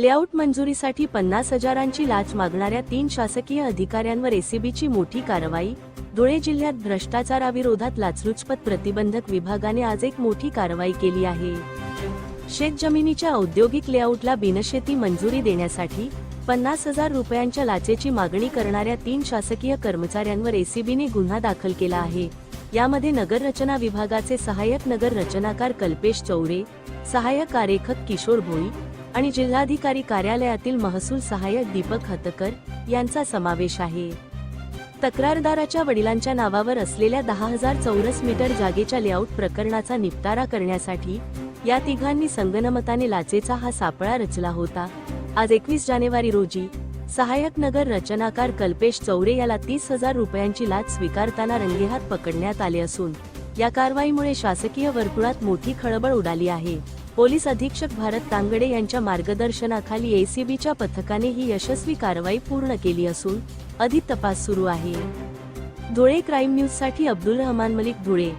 Layout मंजुरीसाठी 50,000ची लाच मागणाऱ्या 3 शासकीय अधिकाऱ्यांवर एसीबीची मोठी कारवाई। धुळे जिल्ह्यात भ्रष्टाचाराविरोधात लाचलुचपत प्रतिबंधक विभागाने आज एक मोठी कारवाई केली आहे। शेतजमिनीच्या औद्योगिक लेआउटला बिनशेती मंजुरी देण्यासाठी 50,000 रुपयांच्या लाचेची मागणी करणाऱ्या 3 शासकीय कर्मचाऱ्यांवर एसीबीने गुन्हा दाखल केला आहे। यामध्ये नगर रचना विभागाचे सहाय्यक नगर रचनाकार कल्पेश चौरे, सहाय्यक आरेखक किशोर भोई आणि जिल्हाधिकारी कार्यालयातील महसूल सहाय्यक दीपक हतकर यांचा समावेश आहे। तक्रारदाराच्या वडिलांच्या नावावर असलेल्या 10,000 चौरस मीटर जागेच्या लेआउट प्रकरणाचा निपटारा करण्यासाठी या तिघांनी संगनमताने लाचेचा हा सापळा रचला होता। आज 21 जानेवारी रोजी सहाय्यक नगर रचनाकार कल्पेश चौरे याला 30,000 रुपयांची लाच स्वीकारताना रंगेहात पकडण्यात आले असून या कारवाईमुळे शासकीय वर्तुळात मोठी खळबळ उडाली आहे। पोलीस अधीक्षक भारत तांगडे यांच्या मार्गदर्शनाखाली एसीबीच्या पथकाने ही यशस्वी कारवाई पूर्ण केली असून अधिक तपास सुरू आहे। धुळे क्राईम न्यूजसाठी अब्दुल रहमान मलिक, धुळे।